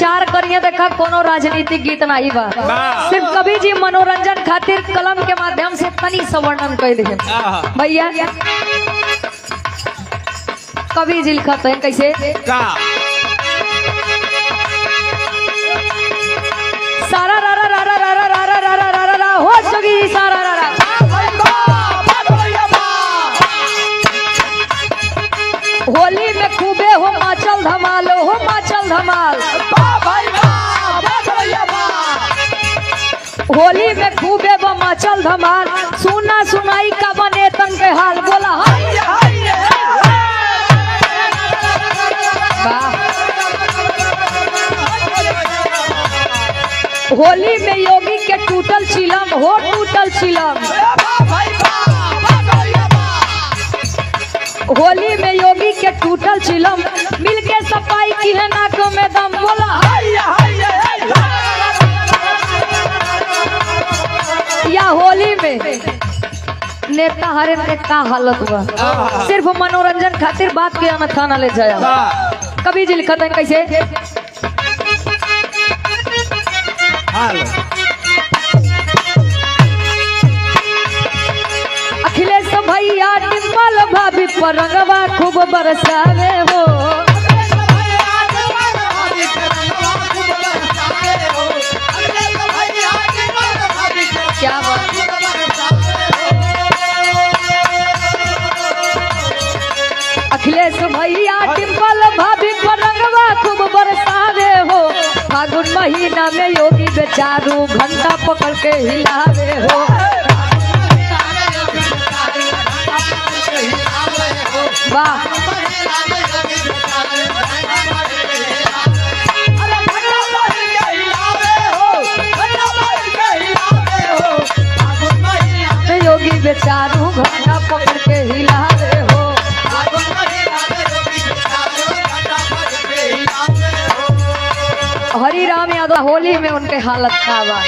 विचार करिए देखा कोनो राजनीतिक गीत नहीं बा, सिर्फ कवि जी मनोरंजन खातिर कलम के माध्यम से तनी सा वर्णन कर दे भैया। कवि जी लिखते हैं कैसे सारा रा रा रा रा रा रा रा रा रा रा रा हो जोगी सारा रा रा। होली में खूबे हो माचल धमाल, हो माचल धमाल। होली में खूबे वो माचल धमाल, सुना सुनाई का बने तन के हाल बोला। होली में योगी के टूटल चिलम, हो टूटल चिलम। होली में योगी के टूटल चिलम, मिलके सफाई की है नाकों में दम बोला। या होली में नेता हरे ने का हालत हुआ, सिर्फ मनोरंजन खातिर बात के न थाना ले जाया। कवि जी लिखते हैं कैसे अखिलेश भैया डिम्पल भाभी पर रंगवा खूब बरसावे हो। क्या बात अखिलेश भैया डिम्पल भाभी पर रंगवा खूब बरसावे हो। फागुन महीना में योगी बेचारू घंटा पकड़ के हिलावे हो। वाह योगी बेचारू घंटा पकड़ के हिलावे हो। हरी राम यादव होली में उनके हालत खराब है।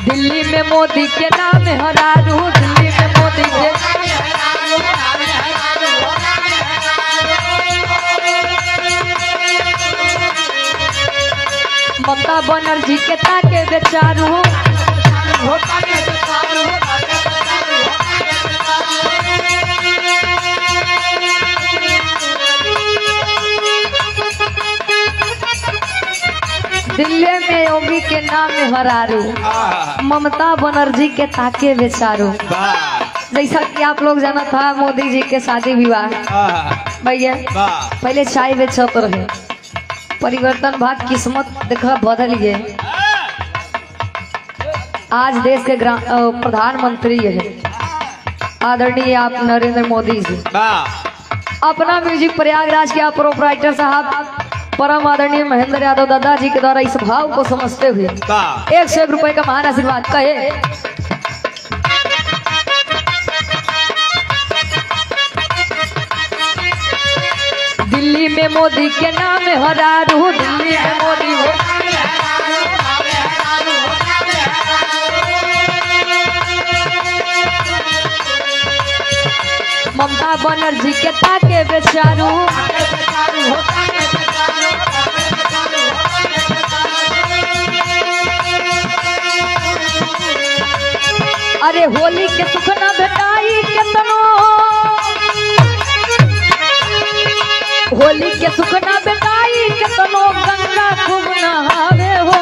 दिल्ली में मोदी के नाम हरारू, दिल्ली में मोदी के ममता बनर्जी के ताके बेचारू। दिल्ली में योगी के नाम में हरारू, ममता बनर्जी के ताके बेचारू। जैसा कि आप लोग जाना था मोदी जी के शादी विवाह भैया पहले चाय बेचत रहे, परिवर्तन भाग किस्मत देखा बदल गए। आज देश के प्रधानमंत्री है आदरणीय आप नरेंद्र मोदी जी। अपना म्यूजिक प्रयागराज के आप प्रोपराइटर साहब परम आदरणीय महेंद्र यादव दादाजी के द्वारा इस भाव को समझते हुए 101 रुपए का महान आशीर्वाद कहे। दिल्ली में मोदी के नाम हरारू, दिल्ली में मोदी हो। ममता बनर्जी के ताके बेचारू। अरे होली के सुख न भेटाई केतनो, होली के सुख न भेटाई केतनो, गंगा खूब नहावे हो।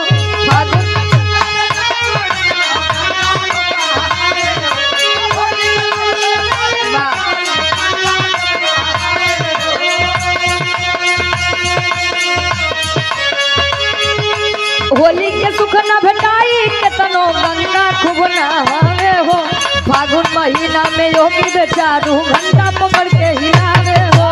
होली के सुख न भेटाई केतनो, गंगा खूब नहावे हो। फागुन महीना में योगी बेचारू घंटा पकड़ के हिलावे हो।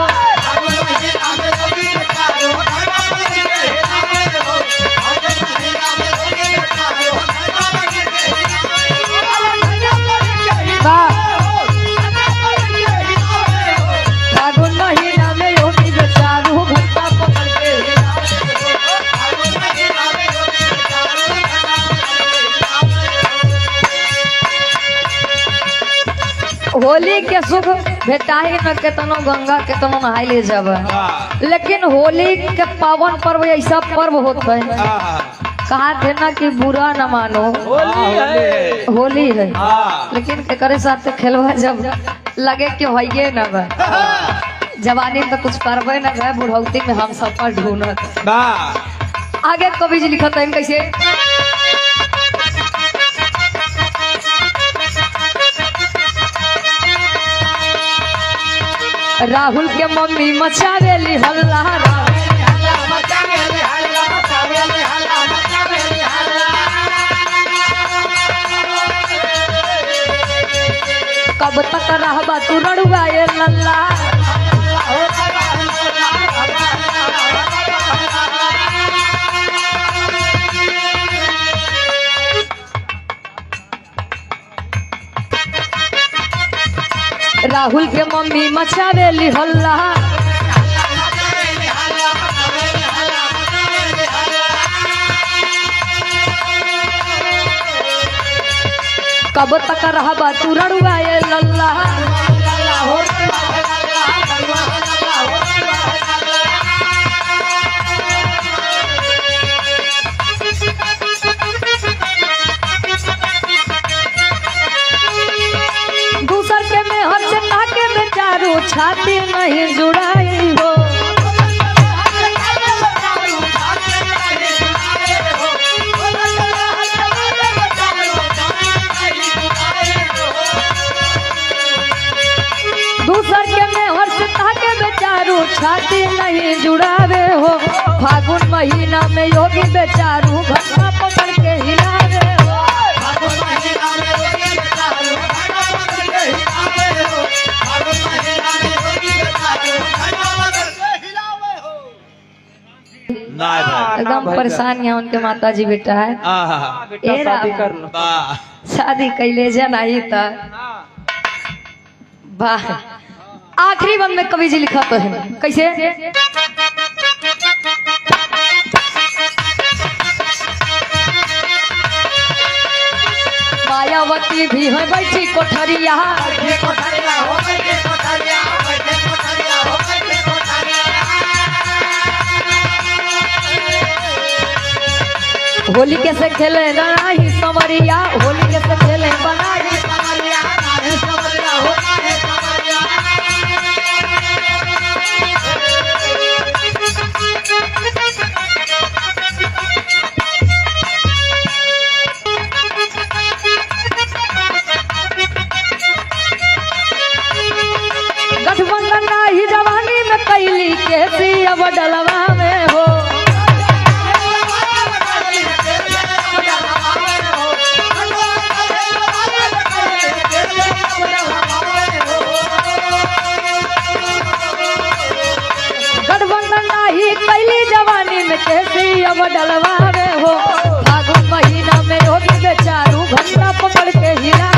फागुन महीना में योगी बेचारू घंटा पकड़ के होली के सुख भेटाई न केतनो गंगा केतनो नहाई ले जब, लेकिन होली के पावन पर्व ऐसा पर्व होता है कहा थे ना कि बुरा न मानो होली है, लेकिन करे साथ खेलवा जब लगे कि होइए न बा जवानी में तो कुछ करबे न है, बुढ़ौती में हम सब पर ढूंढत। आगे कवि जी लिखत है कैसे, राहुल के मम्मी मचावेली हल्ला, कब तक रहबा तू रड़ुआ ये लल्ला, राहुल के मम्मी मचावेली हल्ला, कब तक रहबा तू रड़ुआ ये लल्ला, दूसर के में हर से ताके बेचारू छाती नहीं जुड़ाई हो, दूसर के में हर से ताके बेचारू छाती नहीं जुड़ावे हो, फागुन महीना में योगी बेचारू घटना पकड़ के हिलावे हो, फागुन महीना में योगी बेचारू घटना पकड़ के हिलावे हो, फागुन महीना में योगी बेचारू घटना पकड़ के हिलावे हो। एकदम परेशान है उनके माता जी बेटा है, शादी कैले नहीं था वाह। आखिरी बंद में कवि जी लिखा तो है कैसे, मायावती भी है बैठी कोठरिया, होली कैसे खेले बनाई समरिया, होली कैसे खेले बनाई समरिया, गठबंधन ही जवानी में कैली कैसी अब डलवा में हो, गठबंधन ही कैली जवानी में कैसी अब डलवा में हो, फागुन महीना में होगी बेचारू घंटा पकड़ के हिला